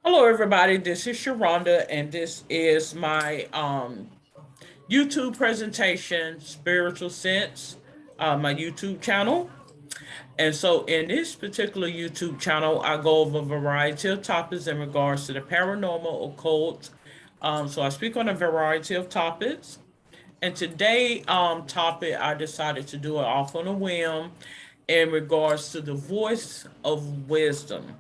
Hello, everybody. This is Sharonda, and this is my YouTube presentation, Spiritual Sense, my YouTube channel. And so, in this particular YouTube channel, I go over a variety of topics in regards to the paranormal, occult. So, I speak on a variety of topics. And today, topic I decided to do it off on a whim in regards to the voice of wisdom.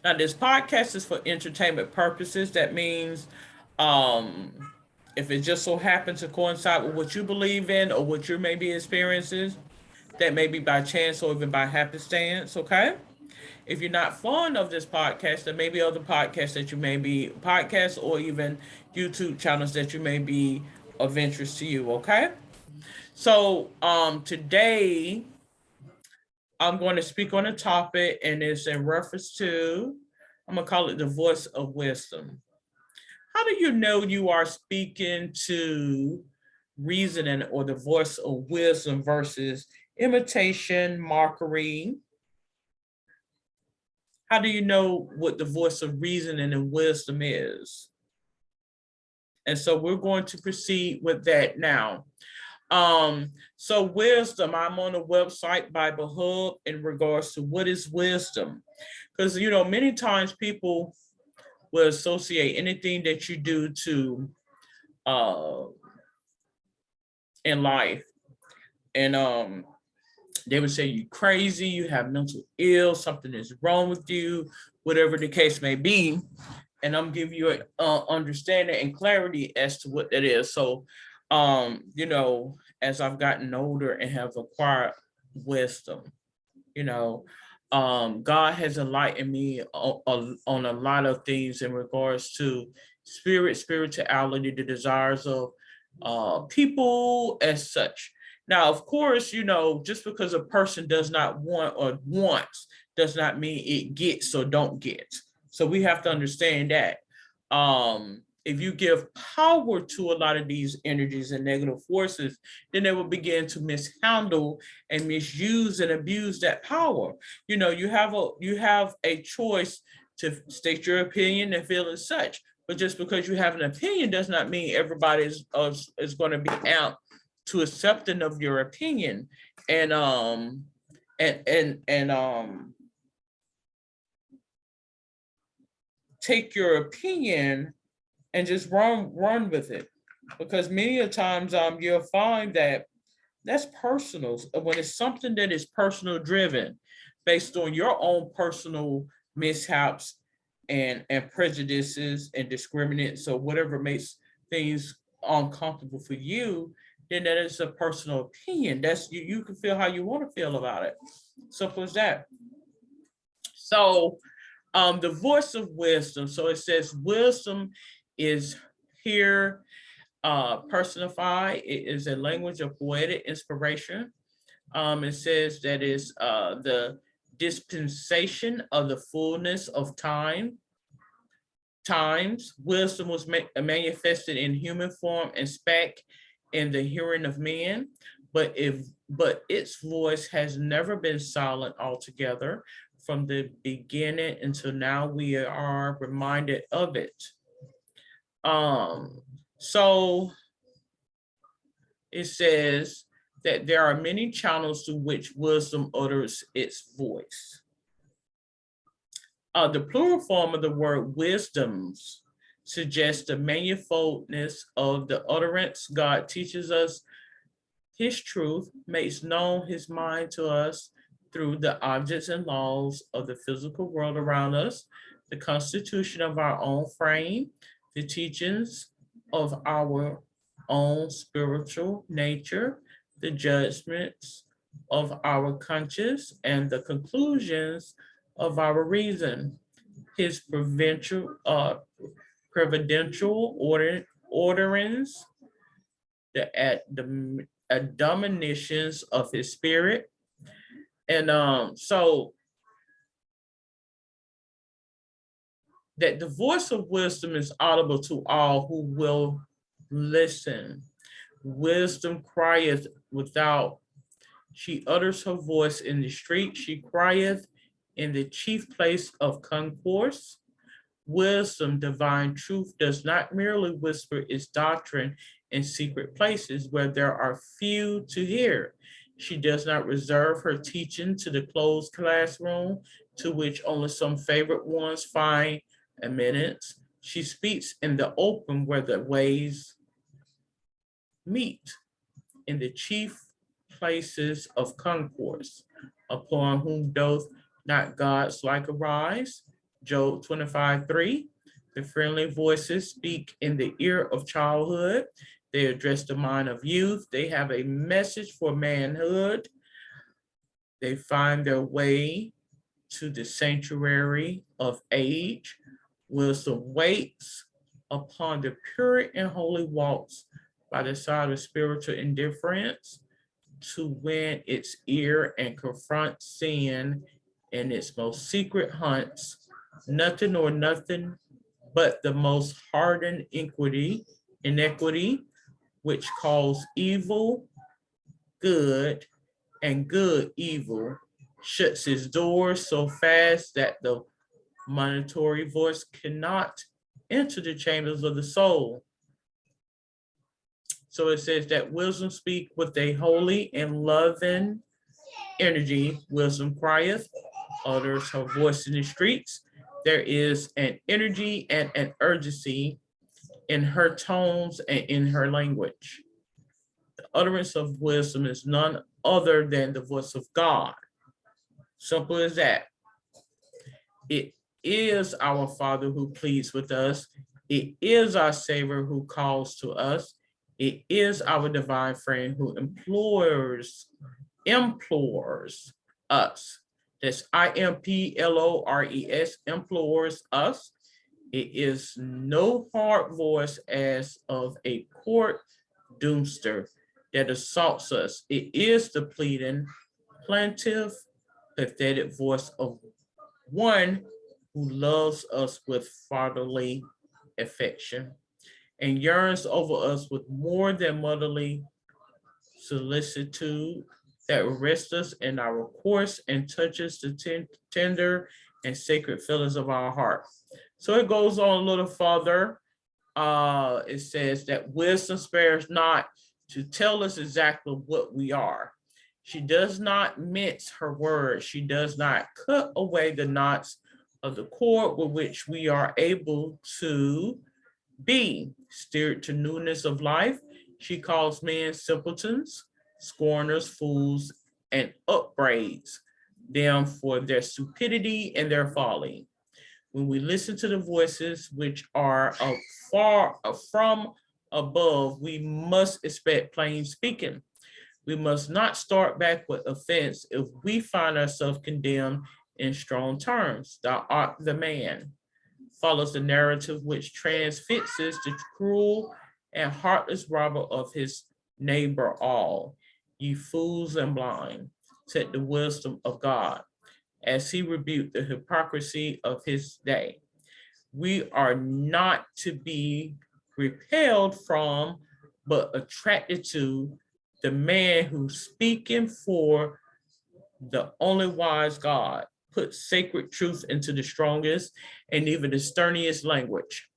Now, this podcast is for entertainment purposes. That means, um, if it just so happens to coincide with what you believe in or what you may be experiencing, that may be by chance or even by happenstance. Okay. If you're not fond of this podcast, there may be other podcasts that you may be podcasts or even YouTube channels that you may be of interest to you. Okay. So today I'm going to speak on a topic, and it's in reference to, I'm going to call it the voice of wisdom. How do you know you are speaking to reasoning or the voice of wisdom versus imitation, mockery? How do you know what the voice of reasoning and wisdom is? And so we're going to proceed with that now. So wisdom, I'm on the website Bible Hub in regards to what is wisdom. Because many times people will associate anything that you do to uh in life. And they would say you crazy, you have mental ill, something is wrong with you, whatever the case may be. And I'm giving you an understanding and clarity as to what that is. So, as I've gotten older and have acquired wisdom, you know, God has enlightened me on a lot of things in regards to spirituality, the desires of people as such. Now, of course, just because a person does not want or wants does not mean it gets or don't get. So we have to understand that. If you give power to a lot of these energies and negative forces, then they will begin to mishandle and misuse and abuse that power. You have a choice to state your opinion and feel as such. But just because you have an opinion does not mean everybody is going to be out to accepting of your opinion. And take your opinion and just run with it, because many of times you'll find that that's personal. When it's something that is personal driven based on your own personal mishaps and prejudices and discriminates, so whatever makes things uncomfortable for you, then that is a personal opinion. That's you can feel how you want to feel about it. Simple as that. So the voice of wisdom. So it says wisdom is here personified. It is a language of poetic inspiration. It says that it's the dispensation of the fullness of times. Wisdom was manifested in human form and spake in the hearing of men, but its voice has never been silent altogether. From the beginning until now, we are reminded of it. Um, so it says that there are many channels through which wisdom utters its voice. The plural form of the word wisdoms suggests the manifoldness of the utterance. God teaches us his truth, makes known his mind to us through the objects and laws of the physical world around us, the constitution of our own frame, the teachings of our own spiritual nature, the judgments of our conscience, and the conclusions of our reason. His providential orderings, the admonitions of his spirit. And so that the voice of wisdom is audible to all who will listen. Wisdom crieth without. She utters her voice in the street. She crieth in the chief place of concourse. wisdom, divine truth, does not merely whisper its doctrine in secret places where there are few to hear. She does not reserve her teaching to the closed classroom to which only some favorite ones find admittance. She speaks in the open where the ways meet, in the chief places of concourse, upon whom doth not God's like arise. Job 25:3. The friendly voices speak in the ear of childhood. They address the mind of youth. They have a message for manhood. They find their way to the sanctuary of age. Wisdom waits upon the pure and holy walks by the side of spiritual indifference to win its ear and confront sin in its most secret hunts. Nothing or nothing but the most hardened inequity, which calls evil good and good evil, shuts his doors so fast that the monitory voice cannot enter the chambers of the soul. So it says that wisdom speak with a holy and loving energy. Wisdom crieth, utters her voice in the streets. There is an energy and an urgency in her tones and in her language. The utterance of wisdom is none other than the voice of God. Simple as that. It is our Father who pleads with us. It is our Savior who calls to us. It is our divine friend who implores us. That's IMPLORES, implores us. It is no hard voice as of a court doomster that assaults us. It is the pleading, plaintive, pathetic voice of one who loves us with fatherly affection and yearns over us with more than motherly solicitude, that arrests us in our course and touches the tender and sacred feelings of our heart. So it goes on a little further. It says that wisdom spares not to tell us exactly what we are. She does not mince her words. She does not cut away the knots of the cord with which we are able to be steered to newness of life. She calls men simpletons, scorners, fools, and upbraids them for their stupidity and their folly. When we listen to the voices which are far from above, we must expect plain speaking. We must not start back with offense if we find ourselves condemned in strong terms. Thou art the man follows the narrative which transfixes the cruel and heartless robber of his neighbor all. Ye fools and blind, take the wisdom of God as he rebuked the hypocrisy of his day. We are not to be repelled from, but attracted to the man who's speaking for the only wise God, puts sacred truth into the strongest and even the sternest language.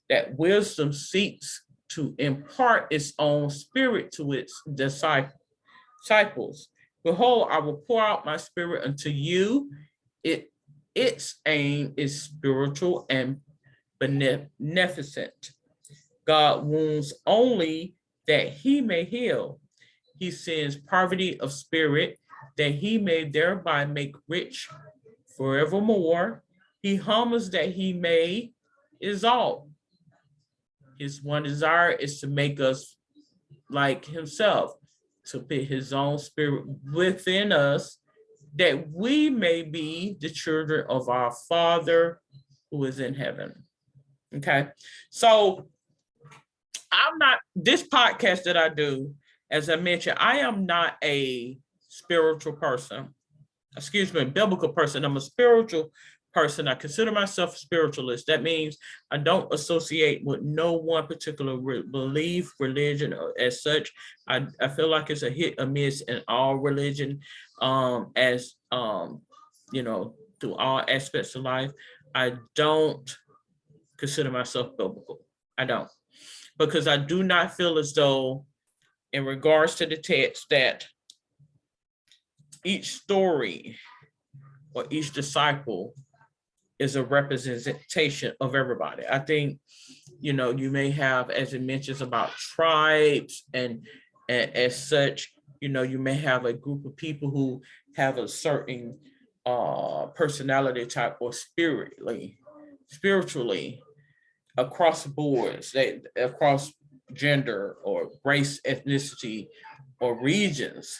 That wisdom seeks to impart its own spirit to its disciples. Behold, I will pour out my spirit unto you. Its aim is spiritual and beneficent. God wounds only that he may heal. He sends poverty of spirit that he may thereby make rich forevermore. He humbles that he may exalt. His one desire is to make us like himself, to put his own spirit within us, that we may be the children of our Father who is in heaven. Okay, so I'm not, this podcast that I do, as I mentioned, I am not a spiritual person. Excuse me, biblical person. I'm a spiritual person. I consider myself a spiritualist. That means I don't associate with no one particular belief, religion, or as such. I feel like it's a hit or miss in all religion, as you know, through all aspects of life. I don't consider myself biblical. I don't, because I do not feel as though, in regards to the text, that each story or each disciple is a representation of everybody. I think, you may have, as it mentions about tribes and as such, you may have a group of people who have a certain personality type or spiritually across the boards, across gender or race, ethnicity, or regions,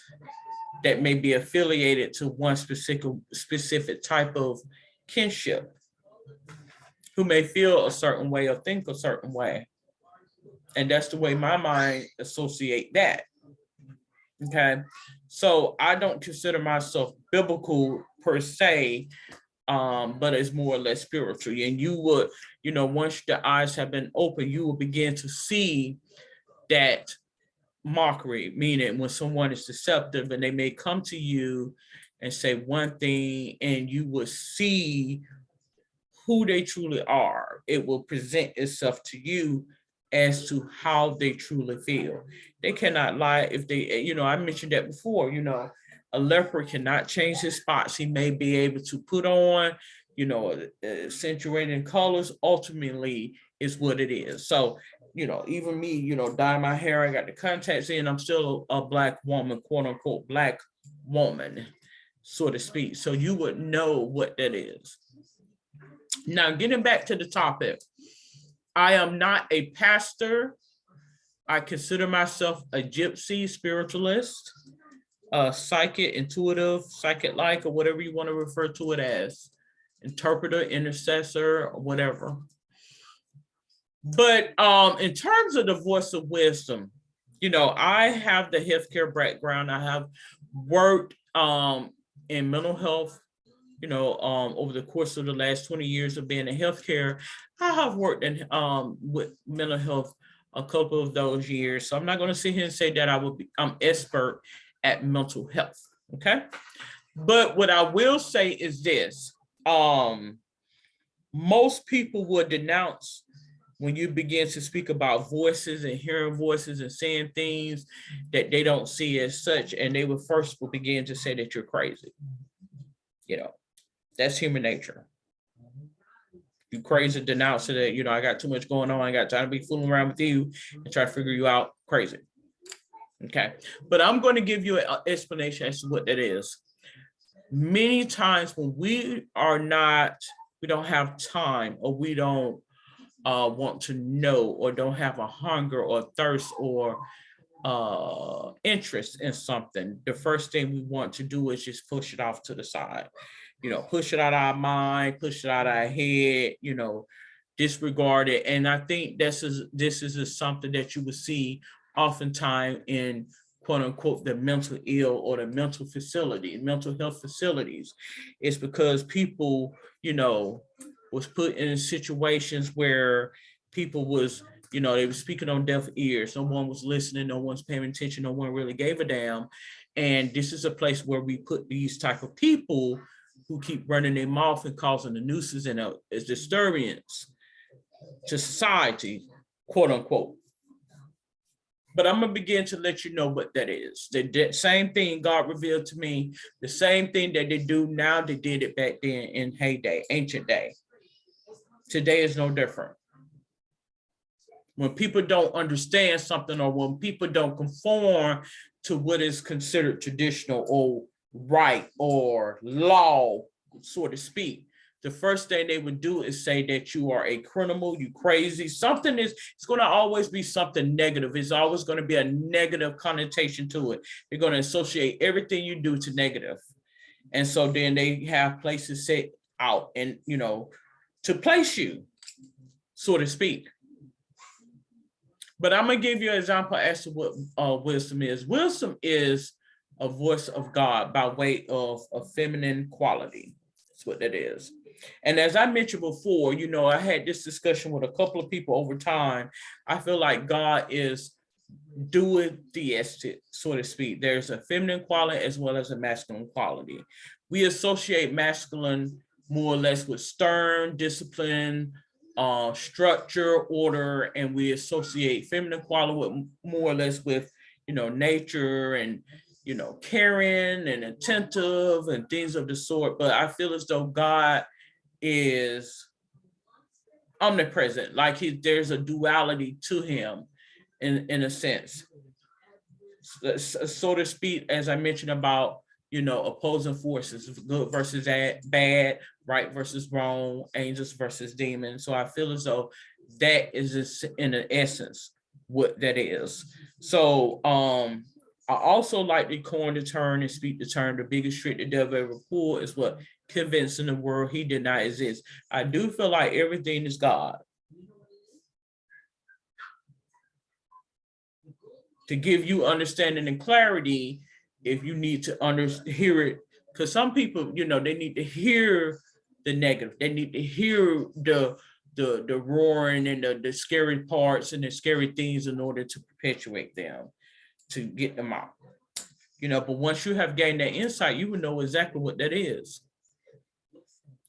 that may be affiliated to one specific type of kinship, who may feel a certain way or think a certain way. And that's the way my mind associate that. Okay. So I don't consider myself biblical per se, but it's more or less spiritual. And you would, once the eyes have been opened, you will begin to see that mockery, meaning when someone is deceptive and they may come to you and say one thing, and you will see who they truly are. It will present itself to you as to how they truly feel. They cannot lie. If they, I mentioned that before, a leper cannot change his spots. He may be able to put on, accentuating colors, ultimately is what it is. So, even me, dye my hair, I got the contacts in, I'm still a Black woman, quote unquote, Black woman, so to speak. So you would know what that is. Now, getting back to the topic, I am not a pastor. I consider myself a gypsy spiritualist, a psychic, intuitive, psychic-like, or whatever you want to refer to it as, interpreter, intercessor, or whatever. But in terms of the voice of wisdom, I have the healthcare background. I have worked in mental health, over the course of the last 20 years of being in healthcare. I have worked in with mental health a couple of those years. So I'm not going to sit here and say that I'm expert at mental health. Okay. But what I will say is this. Most people would denounce when you begin to speak about voices and hearing voices and saying things that they don't see as such, and they will begin to say that you're crazy. That's human nature. You crazy, denounce it. I got too much going on. I got time to be fooling around with you and try to figure you out. Crazy. Okay. But I'm going to give you an explanation as to what that is. Many times when we don't have time, or we don't want to know, or don't have a hunger or thirst or interest in something, the first thing we want to do is just push it off to the side. Push it out of our mind, push it out of our head, disregard it. And I think this is something that you will see oftentimes in, quote unquote, the mental ill or the mental health facilities. It's because people, was put in situations where people was, they were speaking on deaf ears. No one was listening. No one's paying attention. No one really gave a damn. And this is a place where we put these type of people who keep running their mouth and causing a nuisance and a disturbance to society, quote unquote. But I'm going to begin to let you know what that is. The same thing God revealed to me, the same thing that they do now, they did it back then in heyday, ancient day. Today is no different. When people don't understand something, or when people don't conform to what is considered traditional or right or law, so to speak, the first thing they would do is say that you are a criminal, you crazy. It's going to always be something negative. It's always going to be a negative connotation to it. They're going to associate everything you do to negative. And so then they have places set out and, to place you, so to speak. But I'm going to give you an example as to what wisdom is. Wisdom is a voice of God by way of a feminine quality. That's what that is. And as I mentioned before, I had this discussion with a couple of people over time. I feel like God is dualistic, so to speak. There's a feminine quality as well as a masculine quality. We associate masculine more or less with stern, discipline, structure, order, and we associate feminine quality with more or less with, nature and, caring and attentive and things of the sort. But I feel as though God is omnipresent, like there's a duality to him in a sense, so to speak, as I mentioned about, opposing forces, good versus bad, right versus wrong, angels versus demons. So I feel as though that is in the essence what that is. So I also like to coin the term and speak the term, the biggest trick the devil ever pulled is what? Convincing the world he did not exist. I do feel like everything is God. To give you understanding and clarity, if you need to hear it, because some people, they need to hear the negative. They need to hear the roaring and the scary parts and the scary things in order to perpetuate them, to get them out. But once you have gained that insight, you will know exactly what that is.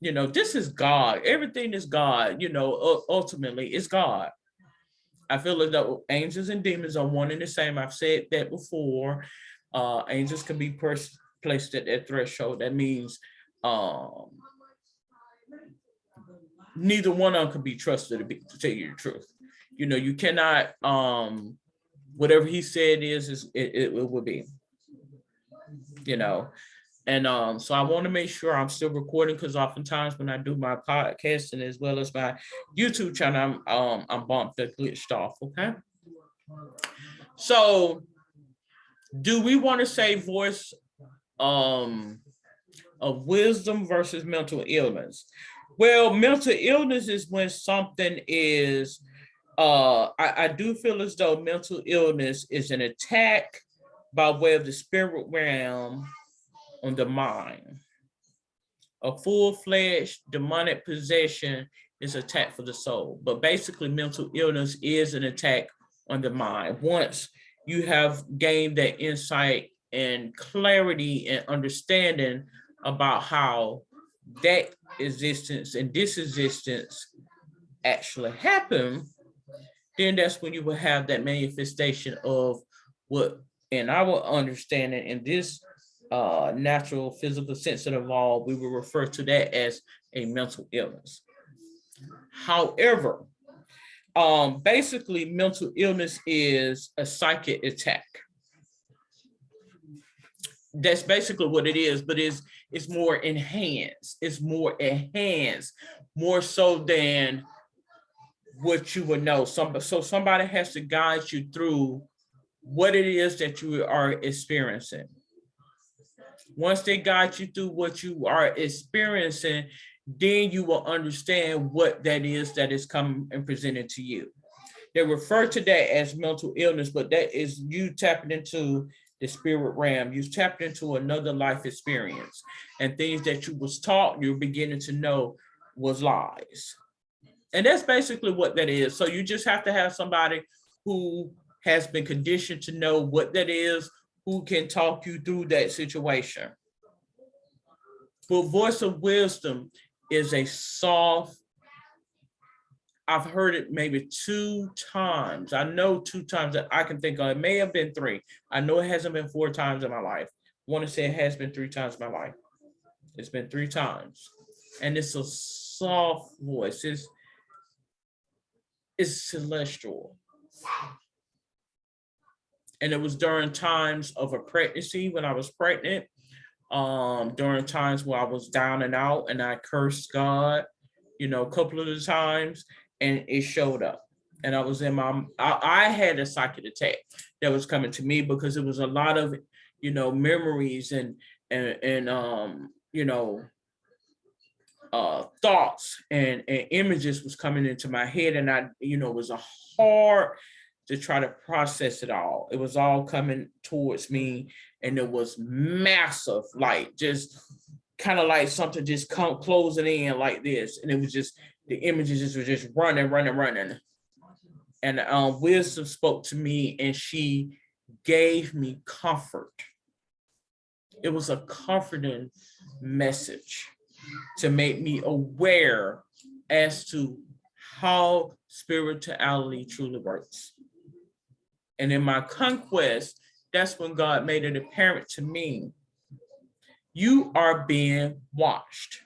This is God. Everything is God. Ultimately, it's God. I feel like the angels and demons are one and the same. I've said that before. Angels can be placed at that threshold. That means neither one of them can be trusted to tell you the truth. You cannot, whatever he said it will be, And so I want to make sure I'm still recording, because oftentimes when I do my podcasting as well as my YouTube channel, I'm bumped or glitched off. Okay. So do we want to say voice of wisdom versus mental illness? Well, mental illness is when something is, I do feel as though mental illness is an attack by way of the spirit realm on the mind. A full-fledged demonic possession is attack for the soul. But basically, mental illness is an attack on the mind. Once you have gained that insight and clarity and understanding about how that existence and this existence actually happen, then that's when you will have that manifestation of what, in our understanding, in this natural physical sense of all, we will refer to that as a mental illness. However, basically mental illness is a psychic attack. That's basically what it is, but it's more enhanced. It's more enhanced, more so than what you would know. So somebody has to guide you through what it is that you are experiencing. Once they guide you through what you are experiencing, then you will understand what that is coming and presented to you. They refer to that as mental illness, but that is you tapping into the spirit realm. You tapped into another life experience, and things that you was taught, you're beginning to know was lies. And that's basically what that is. So you just have to have somebody who has been conditioned to know what that is, who can talk you through that situation. But voice of wisdom is a soft, I've heard it maybe 2 times. I know 2 times that I can think of. It may have been 3. I know it hasn't been 4 times in my life. I want to say it has been 3 times in my life. It's been 3 times. And it's a soft voice. It's celestial. And it was during times of a pregnancy, when I was pregnant, during times where I was down and out and I cursed God, a couple of the times, and it showed up. And I was I had a psychic attack that was coming to me, because it was a lot of, memories and thoughts and images was coming into my head, and it was a hard to try to process it all. It was all coming towards me, and it was massive, like just kind of like something just closing in like this, and it was just the images just were just running. And wisdom spoke to me, and she gave me comfort. It was a comforting message to make me aware as to how spirituality truly works. And in my conquest, that's when God made it apparent to me, you are being watched.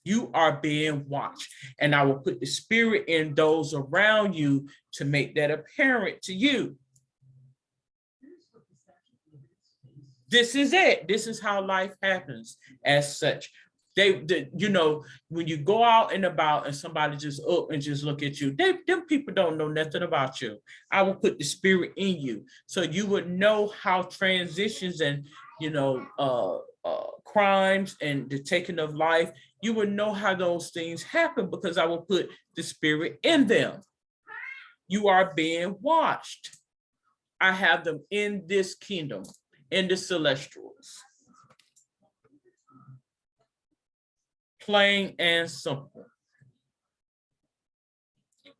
You are being watched. And I will put the spirit in those around you to make that apparent to you. This is it. This is how life happens as such. You know, when you go out and about and somebody just up and just look at you, them people don't know nothing about you. I will put the spirit in you so you would know how transitions and, crimes and the taking of life, you would know how those things happen because I will put the spirit in them. You are being watched. I have them in this kingdom, in the celestials. Plain and simple.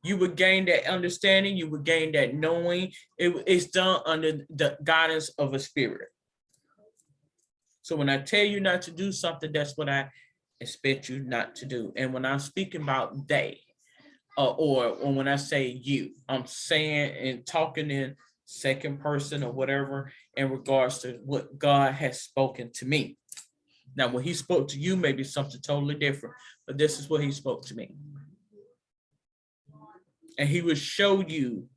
You would gain that understanding, you would gain that knowing. It's done under the guidance of a spirit. So when I tell you not to do something, that's what I expect you not to do. And when I'm speaking about they, or when I say you, I'm saying and talking in second person or whatever in regards to what God has spoken to me. Now, when he spoke to you, maybe something totally different, but this is what he spoke to me. And he would show you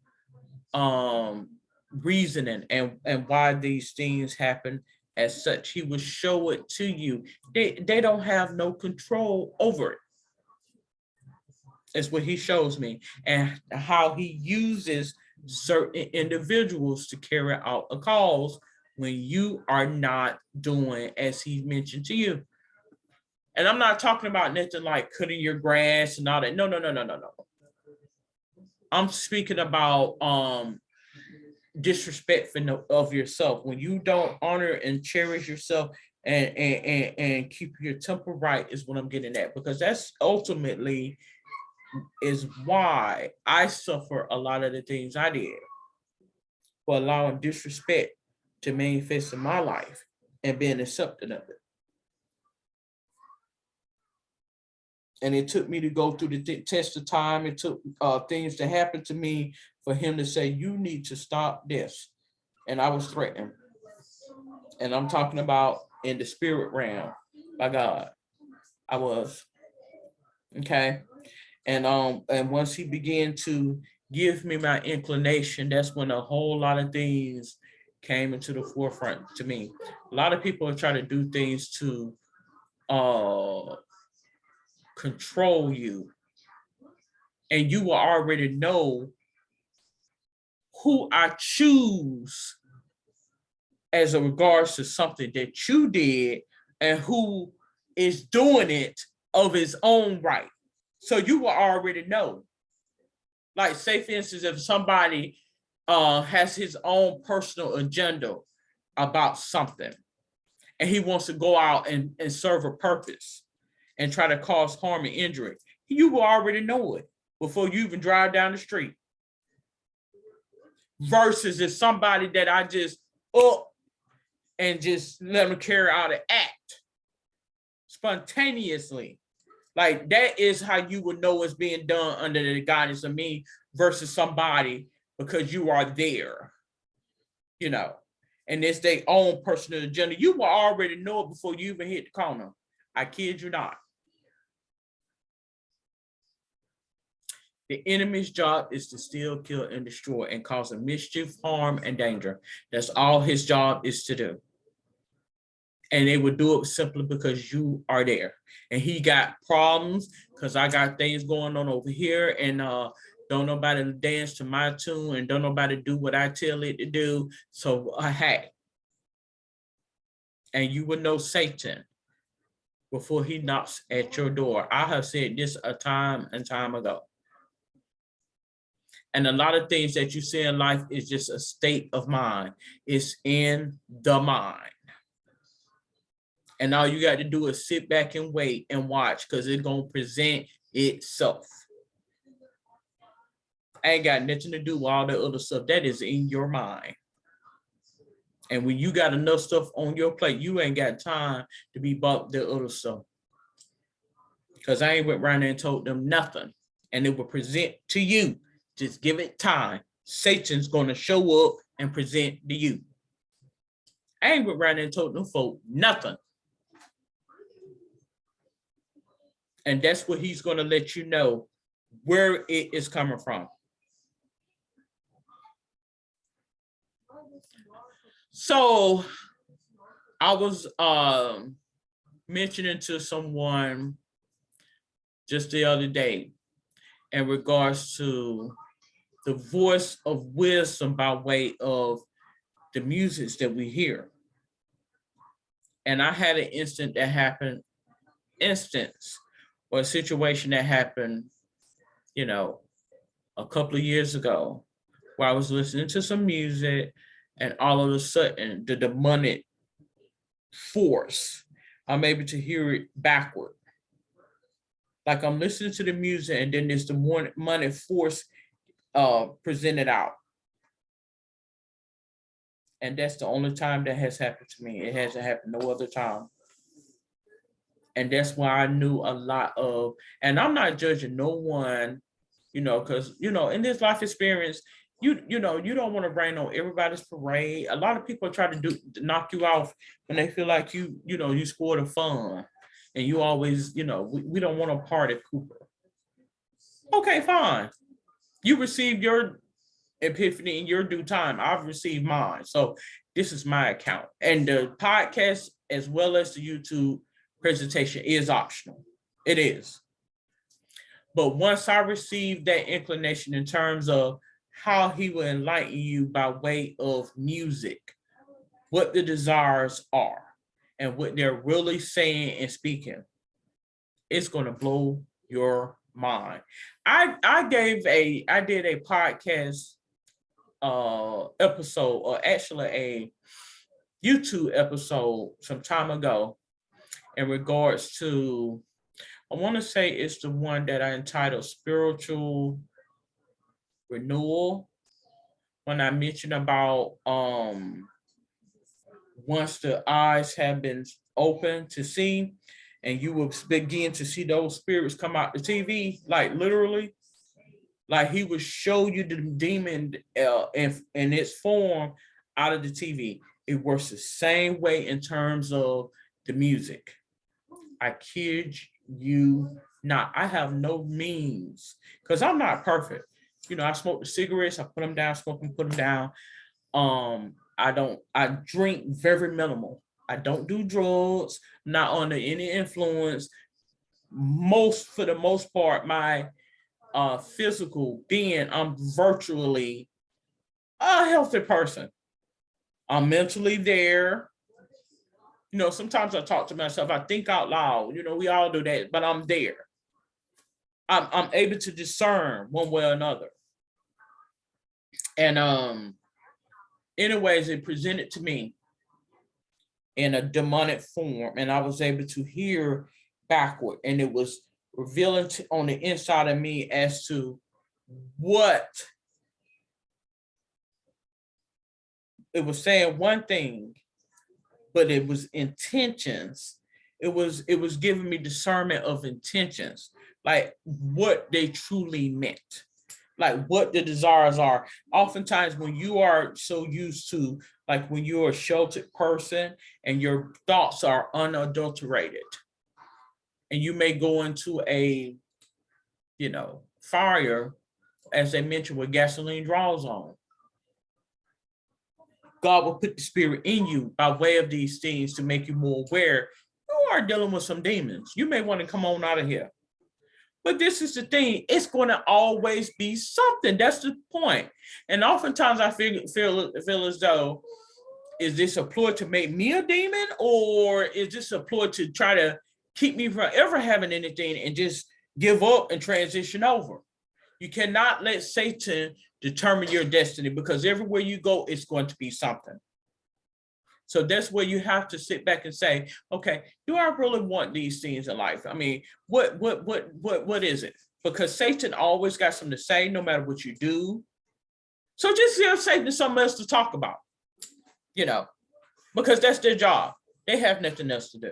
reasoning and why these things happen as such. He would show it to you. They don't have no control over it. It's what he shows me and how he uses certain individuals to carry out a cause when you are not doing as he mentioned to you. And I'm not talking about nothing like cutting your grass and all that. No. I'm speaking about disrespect of yourself. When you don't honor and cherish yourself and keep your temper right is what I'm getting at, because that's ultimately is why I suffer a lot of the things I did for allowing disrespect to manifest in my life and being accepted of it. And it took me to go through the test of time. It took things to happen to me for him to say, you need to stop this. And I was threatened. And I'm talking about in the spirit realm by God. I was. Okay. And once he began to give me my inclination, that's when a whole lot of things came into the forefront to me. A lot of people are trying to do things to control you. And you will already know who I choose as a regards to something that you did and who is doing it of his own right. So you will already know. Like, say, for instance, if somebody has his own personal agenda about something and he wants to go out and serve a purpose and try to cause harm and injury, you will already know it before you even drive down the street. Versus if somebody that I just up and just let them carry out an act spontaneously. Like, that is how you would know it's being done under the guidance of me versus somebody because you are there, and it's their own personal agenda. You will already know it before you even hit the corner. I kid you not. The enemy's job is to steal, kill, and destroy and cause a mischief, harm, and danger. That's all his job is to do. And they would do it simply because you are there. And he got problems because I got things going on over here, and don't nobody dance to my tune, and don't nobody do what I tell it to do. So, hey. And you would know Satan before he knocks at your door. I have said this a time and time ago. And a lot of things that you see in life is just a state of mind. It's in the mind. And all you got to do is sit back and wait and watch, because it's going to present itself. Ain't got nothing to do with all the other stuff. That is in your mind. And when you got enough stuff on your plate, you ain't got time to be about the other stuff. because I ain't went around there and told them nothing. And it will present to you. Just give it time. Satan's going to show up and present to you. I ain't went around there and told them folk nothing. And that's what he's going to let you know where it is coming from. So I was mentioning to someone just the other day in regards to the voice of wisdom by way of the music that we hear. And I had an instance or a situation that happened, a couple of years ago, where I was listening to some music and all of a sudden the demonic force, I'm able to hear it backward. Like I'm listening to the music and then there's the demonic force presented out. And that's the only time that has happened to me. It hasn't happened no other time. And that's why I knew a lot of, and I'm not judging no one, because, in this life experience, you don't want to rain on everybody's parade. A lot of people try to knock you off when they feel like you scored a fun. And you always, we don't want to party Cooper. Okay, fine. You received your epiphany in your due time. I've received mine. So this is my account. And the podcast, as well as the YouTube presentation, is optional. It is. But once I received that inclination in terms of how he will enlighten you by way of music, what the desires are, and what they're really saying and speaking, it's going to blow your mind. I did a podcast episode, or actually a YouTube episode some time ago in regards to, I want to say it's the one that I entitled Spiritual Renewal, when I mentioned about once the eyes have been opened to see, and you will begin to see those spirits come out the TV, like literally, like he would show you the demon in its form out of the TV. It works the same way in terms of the music. I kid you not. I have no means, because I'm not perfect. I smoke the cigarettes, I put them down, smoke them, put them down. I drink very minimal. I don't do drugs, not under any influence. For the most part, my physical being, I'm virtually a healthy person. I'm mentally there. Sometimes I talk to myself, I think out loud, we all do that, but I'm there. I'm able to discern one way or another. And anyways, it presented to me in a demonic form, and I was able to hear backward, and it was revealing on the inside of me as to what it was saying. One thing, but it was intentions. It was giving me discernment of intentions, like what they truly meant, like what the desires are. Oftentimes when you are so used to, like when you're a sheltered person and your thoughts are unadulterated, and you may go into a, fire, as they mentioned, with gasoline draws on. God will put the spirit in you by way of these things to make you more aware. You are dealing with some demons. You may want to come on out of here. But this is the thing. It's going to always be something. That's the point. And oftentimes I feel as though, is this a ploy to make me a demon? Or is this a ploy to try to keep me from ever having anything and just give up and transition over? You cannot let Satan determine your destiny, because everywhere you go, it's going to be something. So that's where you have to sit back and say, okay, do I really want these things in life? I mean, what is it? Because Satan always got something to say, no matter what you do. So just give Satan something else to talk about, because that's their job. They have nothing else to do,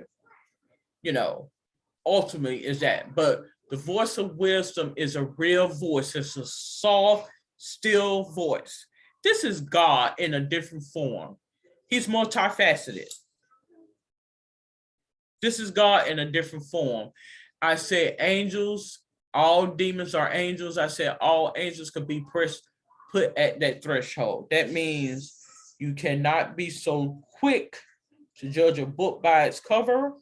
ultimately is that. But the voice of wisdom is a real voice. It's a soft, still voice. This is God in a different form. He's multifaceted. This is God in a different form. I said angels, all demons are angels. I said all angels could be put at that threshold. That means you cannot be so quick to judge a book by its cover.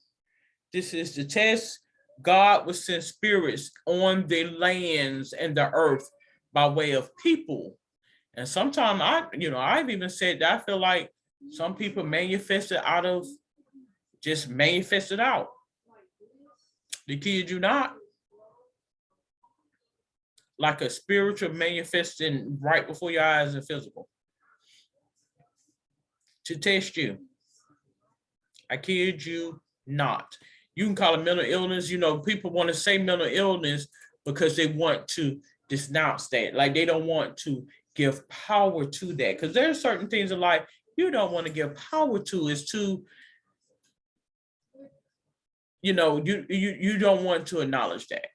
This is the test. God will send spirits on the lands and the earth by way of people. And sometimes I've even said that I feel like some people manifested out of just manifested out. The kid you not, like a spiritual manifesting right before your eyes and physical to test you. I kid you not. You can call it mental illness. People want to say mental illness because they want to denounce that. Like they don't want to give power to that. Because there are certain things in life you don't want to give power to. It's too, you don't want to acknowledge that.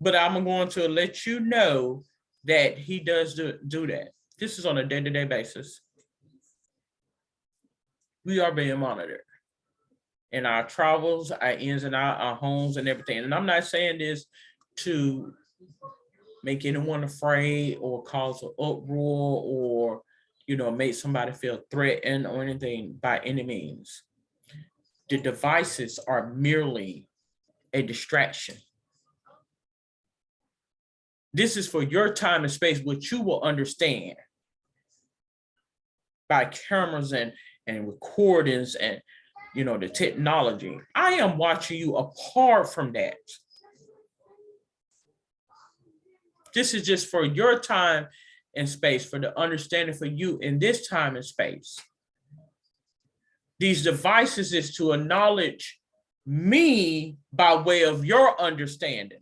But I'm going to let you know that he does do that. This is on a day-to-day basis. We are being monitored in our travels, our ins and outs, our homes and everything. And I'm not saying this to make anyone afraid or cause an uproar or, make somebody feel threatened or anything by any means. The devices are merely a distraction. This is for your time and space, which you will understand by cameras and recordings and the technology. I am watching you apart from that. This is just for your time and space, for the understanding for you in this time and space. These devices is to acknowledge me by way of your understanding.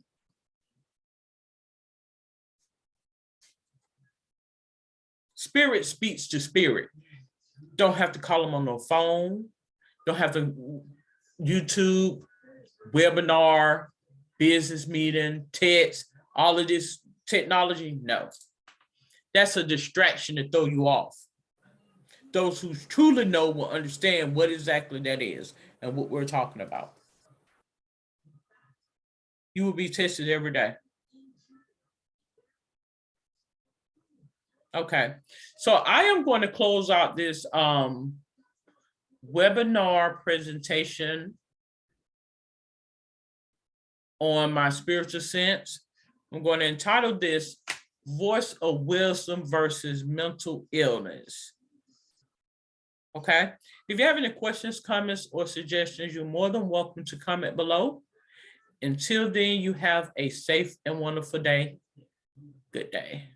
Spirit speaks to spirit. Don't have to call them on the phone. Don't have to YouTube, webinar, business meeting, text, all of this technology. No. That's a distraction to throw you off. Those who truly know will understand what exactly that is and what we're talking about. You will be tested every day. Okay, so I am going to close out this webinar presentation on my spiritual sense. I'm going to entitle this Voice of Wisdom versus Mental Illness. Okay, if you have any questions, comments, or suggestions, you're more than welcome to comment below. Until then, you have a safe and wonderful day. Good day.